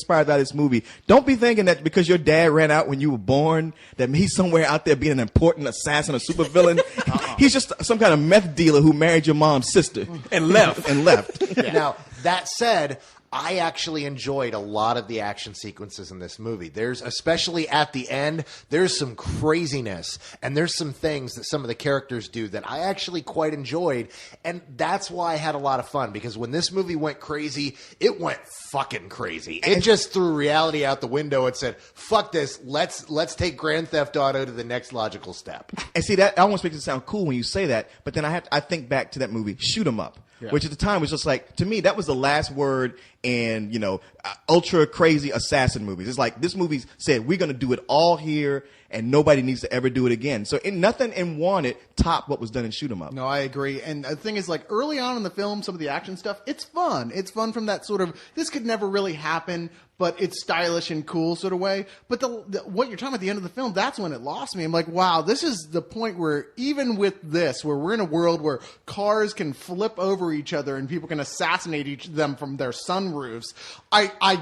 inspired by this movie. Don't be thinking that because your dad ran out when you were born, that he's somewhere out there being an important assassin or supervillain. He's just some kind of meth dealer who married your mom's sister and left. Yeah. Now, that said, I actually enjoyed a lot of the action sequences in this movie. There's, especially at the end, there's some craziness, and there's some things that some of the characters do that I actually quite enjoyed, and that's why I had a lot of fun, because when this movie went crazy, it went fucking crazy. It just threw reality out the window and said, fuck this, let's take Grand Theft Auto to the next logical step. And see, that almost makes it sound cool when you say that, but then I think back to that movie, Shoot 'Em Up. Yeah. Which at the time was just like, to me, that was the last word in, ultra crazy assassin movies. It's like this movie said, we're going to do it all here and nobody needs to ever do it again. So nothing in Wanted topped what was done in Shoot 'Em Up. No, I agree. And the thing is, like, early on in the film, some of the action stuff, it's fun. It's fun from that sort of, this could never really happen, but it's stylish and cool sort of way. But what you're talking about at the end of the film, that's when it lost me. I'm like, wow, this is the point where even with this, where we're in a world where cars can flip over each other and people can assassinate them from their sunroofs.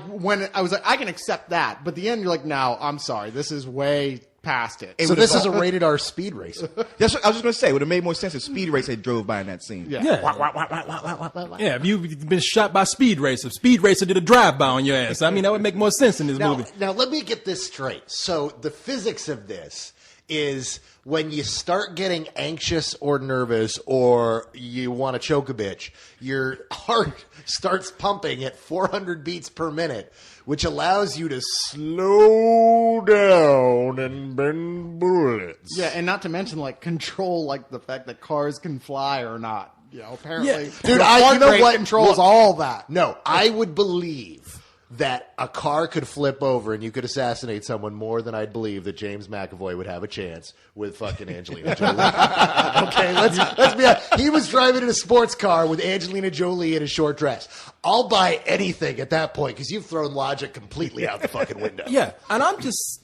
When I was like, I can accept that. But the end, you're like, no, I'm sorry. This is way past it. So this is a rated R speed race. That's what I was just going to say. It would have made more sense if Speed Racer had drove by in that scene. Yeah. Yeah, if you've been shot by Speed Racer, Speed Racer did a drive-by on your ass. I mean, that would make more sense in this movie. Now, let me get this straight. So the physics of this is when you start getting anxious or nervous or you want to choke a bitch, your heart starts pumping at 400 beats per minute, which allows you to slow down and bend bullets. Yeah, and not to mention, like, control, like, the fact that cars can fly or not. Apparently. Yeah. Dude, you know what controls all that. No, I would believe that a car could flip over and you could assassinate someone more than I'd believe that James McAvoy would have a chance with fucking Angelina Jolie. Okay, let's be honest. He was driving in a sports car with Angelina Jolie in a short dress. I'll buy anything at that point because you've thrown logic completely out the fucking window. Yeah, and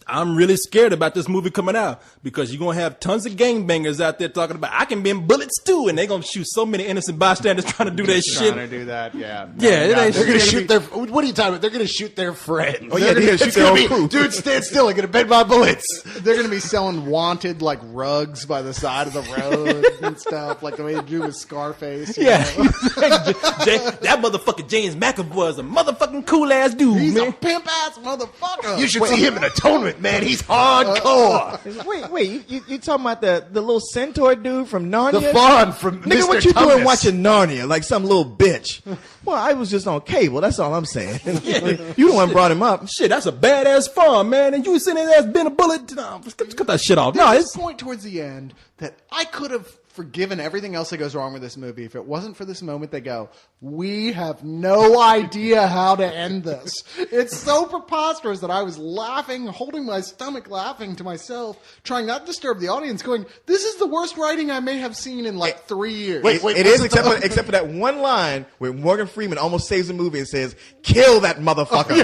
I'm really scared about this movie coming out because you're going to have tons of gangbangers out there talking about, I can bend bullets too, and they're going to shoot so many innocent bystanders trying to do that shit. Trying to do that, yeah. Yeah, they're going to shoot their, what are you talking about? They're going to shoot their friends. Oh, yeah, they're going to shoot their own crew. Dude, stand still, I'm going to bend my bullets. They're going to be selling Wanted, like, rugs by the side of the road and stuff, like the way they do with Scarface. Yeah. That motherfucker James McAvoy is a motherfucking cool-ass dude, He's man. a pimp-ass motherfucker. You should see him in Atonement, man. He's hardcore. Wait, you talking about the little centaur dude from Narnia? The Fawn from Nigga, Mr. what you Tumnus. doing watching Narnia like some little bitch? Well, I was just on cable. That's all I'm saying. You the one brought him up. Shit, that's a badass farm, man. And you sitting there been a bullet. No, cut that shit off. No, There's it's a point towards the end that I could have forgiven everything else that goes wrong with this movie if it wasn't for this moment they go, we have no idea how to end this. It's so preposterous that I was laughing, holding my stomach, laughing to myself, trying not to disturb the audience, going, this is the worst writing I may have seen in like 3 years. It is, except for that one line where Morgan Freeman almost saves the movie and says, kill that motherfucker.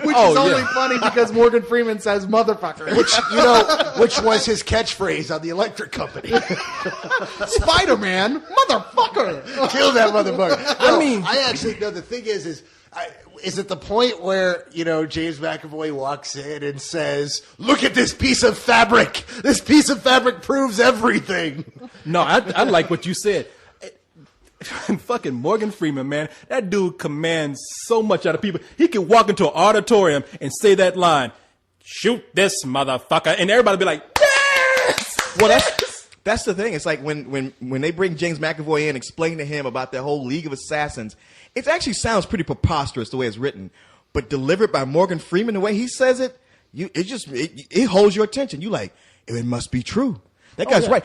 Which is only funny because Morgan Freeman says motherfucker. Which was his catchphrase on the Electric Company. Spider-Man, motherfucker. Kill that motherfucker. I mean, I actually know the thing is it the point where, James McAvoy walks in and says, look at this piece of fabric. This piece of fabric proves everything. No, I like what you said. Fucking Morgan Freeman, man. That dude commands so much out of people. He can walk into an auditorium and say that line, shoot this motherfucker, and everybody be like, yes! Well, that's the thing. It's like when they bring James McAvoy in, explain to him about the whole League of Assassins, it actually sounds pretty preposterous the way it's written. But delivered by Morgan Freeman, the way he says it, it holds your attention. You like, it must be true. That guy's right.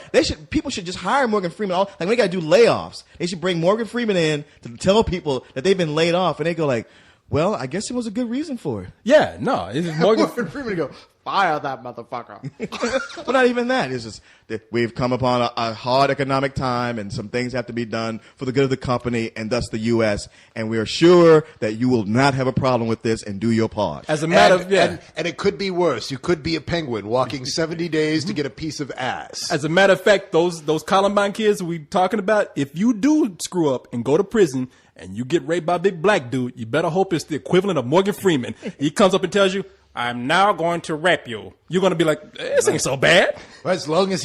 People should just hire Morgan Freeman. Like when they got to do layoffs, they should bring Morgan Freeman in to tell people that they've been laid off, and they go like, well, I guess it was a good reason for it. Yeah, no. It's Morgan Freeman go, fire that motherfucker. Well, not even that. It's just that we've come upon a hard economic time and some things have to be done for the good of the company and thus the U.S. And we are sure that you will not have a problem with this and do your part. As a matter of, and it could be worse. You could be a penguin walking 70 days to get a piece of ass. As a matter of fact, those Columbine kids we talking about, if you do screw up and go to prison and you get raped by a big black dude, you better hope it's the equivalent of Morgan Freeman. He comes up and tells you, I'm now going to rape you. You're going to be like, this ain't so bad. Well, as long as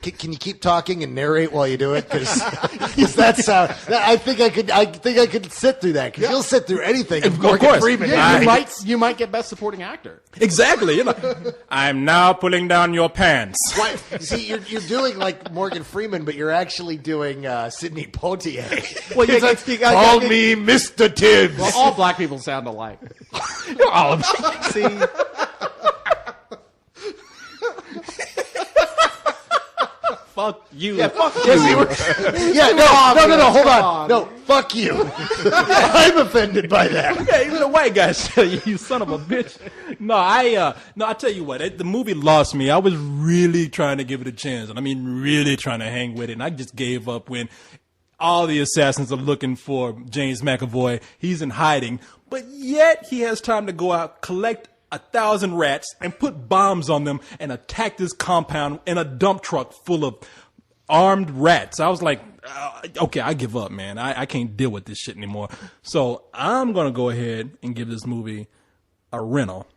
can you keep talking and narrate while you do it? Because that's I think I could sit through that. Because you'll sit through anything. Of course. Freeman. Yeah, you might get best supporting actor. Exactly. I'm now pulling down your pants. Why? See, you're doing like Morgan Freeman, but you're actually doing Sidney Poitier. Well, Call me Mr. Tibbs. Well, all black people sound alike. All of See, fuck you. yeah, fuck you. Yeah, no, hold on. No, fuck you. I'm offended by that. Yeah, even the white guys tell you, you son of a bitch. No, I tell you what, the movie lost me. I was really trying to give it a chance, and I mean really trying to hang with it, and I just gave up when all the assassins are looking for James McAvoy. He's in hiding, but yet he has time to go out, collect 1,000 rats, and put bombs on them and attack this compound in a dump truck full of armed rats. I was like, okay, I give up, man. I can't deal with this shit anymore. So I'm going to go ahead and give this movie a rental.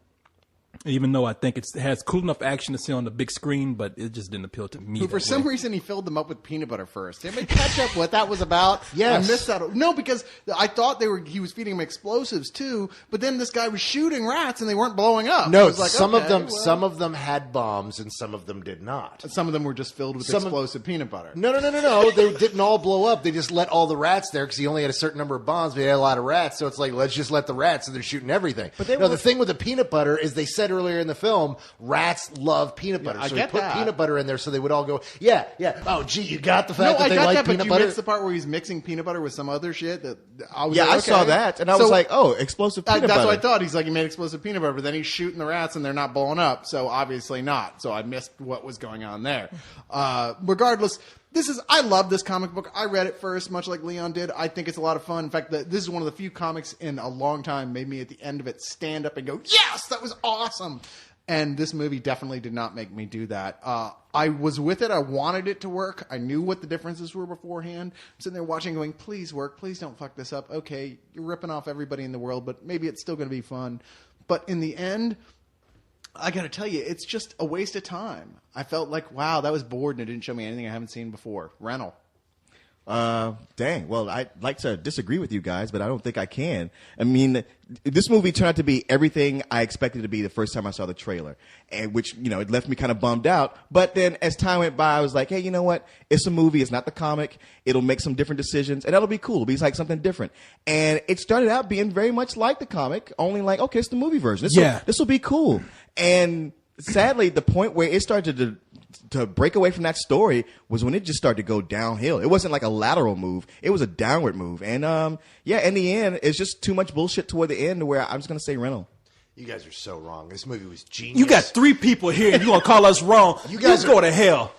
Even though I think it has cool enough action to see on the big screen, but it just didn't appeal to me. For some reason, he filled them up with peanut butter first. Did anybody catch up what that was about? Yes. I missed that. No, because I thought he was feeding them explosives too, but then this guy was shooting rats and they weren't blowing up. No, I was like, some okay, of them had bombs and some of them did not. Some of them were just filled with explosive peanut butter. No. They didn't all blow up. They just let all the rats there because he only had a certain number of bombs, but he had a lot of rats. So it's like, let's just let the rats, so they're shooting everything. But the thing with the peanut butter is they said earlier in the film, rats love peanut butter. I so get he put that. peanut butter in there so they would all go, yeah. Oh, gee, you got the fact that they like peanut but you butter? missed the part where he's mixing peanut butter with some other shit. I saw that, and I was like, oh, explosive peanut butter. That's what I thought. He's like, he made explosive peanut butter, but then he's shooting the rats and they're not blowing up. So obviously not. So I missed what was going on there. Regardless, I love this comic book. I read it first, much like Leon did. I think it's a lot of fun. In fact, this is one of the few comics in a long time made me at the end of it stand up and go, yes, that was awesome. And this movie definitely did not make me do that. I was with it. I wanted it to work. I knew what the differences were beforehand. I'm sitting there watching going, please work. Please don't fuck this up. Okay, you're ripping off everybody in the world, but maybe it's still going to be fun. But in the end, I got to tell you, it's just a waste of time. I felt like, wow, that was bored and it didn't show me anything I haven't seen before. Rental. Dang. Well, I'd like to disagree with you guys, but I don't think I can. I mean, this movie turned out to be everything I expected it to be the first time I saw the trailer, and which, it left me kind of bummed out. But then as time went by, I was like, hey, you know what? It's a movie. It's not the comic. It'll make some different decisions, and that'll be cool. It'll be like something different. And it started out being very much like the comic, only like, okay, it's the movie version. This will be cool. And sadly, the point where it started to break away from that story was when it just started to go downhill. It wasn't like a lateral move. It was a downward move. And, in the end, it's just too much bullshit toward the end where I'm just going to say rental. You guys are so wrong. This movie was genius. You got 3 people here and you going to call us wrong. You guys go to hell.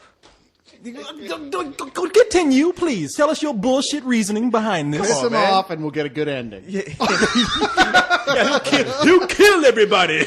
Continue, please. Tell us your bullshit reasoning behind this. Piss him off and we'll get a good ending. Yeah, he'll kill everybody.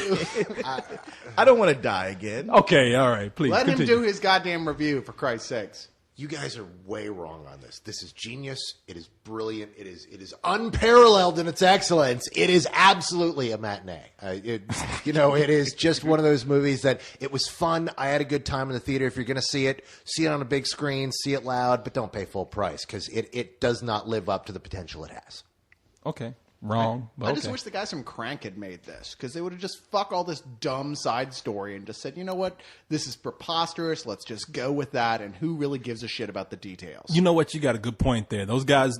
I don't want to die again. Okay, all right, please. Let continue. him do his goddamn review, for Christ's sakes. You guys are way wrong on this. This is genius. It is brilliant. It is unparalleled in its excellence. It is absolutely a matinee. It is just one of those movies that it was fun. I had a good time in the theater. If you're going to see it on a big screen, see it loud, but don't pay full price because it does not live up to the potential it has. Okay. Wrong. I just wish the guys from Crank had made this because they would have just fuck all this dumb side story and just said, you know what, this is preposterous. Let's just go with that. And who really gives a shit about the details? You know what? You got a good point there. Those guys,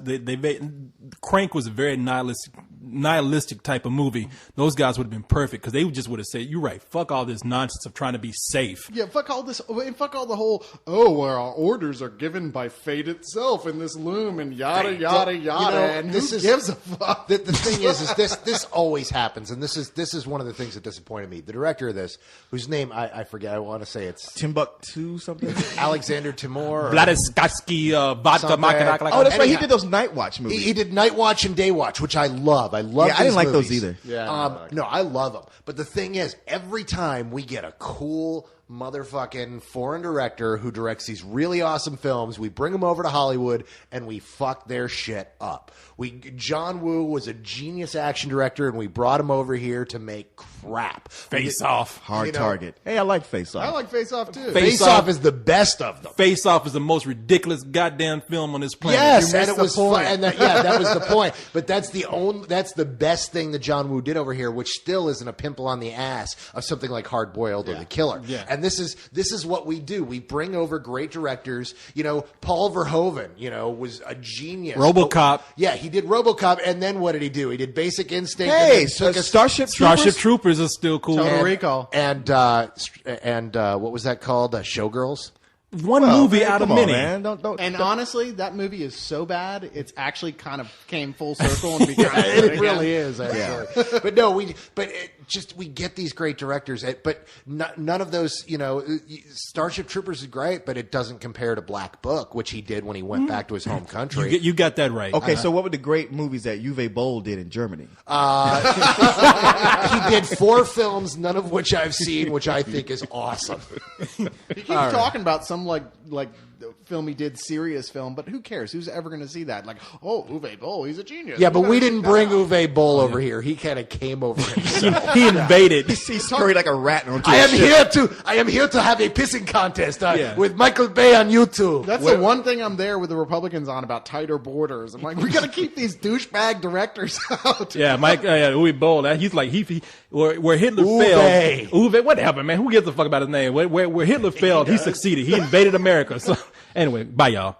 Crank was a very nihilistic type of movie. Those guys would have been perfect because they just would have said, "You're right. Fuck all this nonsense of trying to be safe." Yeah, fuck all this. Fuck all the whole. Well, our orders are given by fate itself in this loom and yada yada yada. And who gives a fuck? The thing is this always happens, and this is one of the things that disappointed me. The director of this, whose name I forget, I want to say it's Timbuktu something. Alexander Timur, Vladiskarsky, Vodka Makaraka. Oh, that's right. He did those Night Watch movies. He did Night Watch and Day Watch, which I love. I love. Yeah, I didn't like those either. Yeah, no, I love them. But the thing is, every time we get a cool motherfucking foreign director who directs these really awesome films. We bring him over to Hollywood and we fuck their shit up. John Woo was a genius action director, and we brought him over here to make crap. Face Off. Hard target. Hey, I like Face Off. I like Face Off too. Face Face Off is the best of them. Face Off is the most ridiculous goddamn film on this planet. Yes, You and missed it was the point. fun, and that was the point. But that's the best thing that John Woo did over here, which still isn't a pimple on the ass of something like Hard Boiled or The Killer. Yeah. And this is what we do. We bring over great directors. Paul Verhoeven, was a genius. RoboCop. Yeah, he did RoboCop, and then what did he do? He did Basic Instinct. and Hey, then so took us- Starship Starship Troopers? Troopers is still cool. Total Recall. and what was that called? Showgirls. One movie Man, out of come on, many. man. Don't. And honestly, that movie is so bad, it's actually kind of came full circle and became It really is, actually. But no, we get these great directors, but none of those, Starship Troopers is great, but it doesn't compare to Black Book, which he did when he went back to his home country. You got that right. Okay, so what were the great movies that Uwe Boll did in Germany? He did 4 films, none of which I've seen, which I think is awesome. He keeps talking about some like the film he did, serious film, but who cares? Who's ever going to see that? Like, oh, Uwe Boll, he's a genius. Yeah, but Who's we gonna didn't check bring that out? Uwe Boll over here. He kind of came over himself. He invaded. He scurried like a rat onto I a am ship. here to have a pissing contest Yeah. with Michael Bay on YouTube. That's the one thing I'm there with the Republicans on about tighter borders. I'm like, we got to keep these douchebag directors out. Yeah, Uwe Boll. He's like where Hitler Uwe. failed. Uwe, what happened, man? Who gives a fuck about his name? Where Hitler failed, he succeeded. He invaded America. So anyway, bye y'all.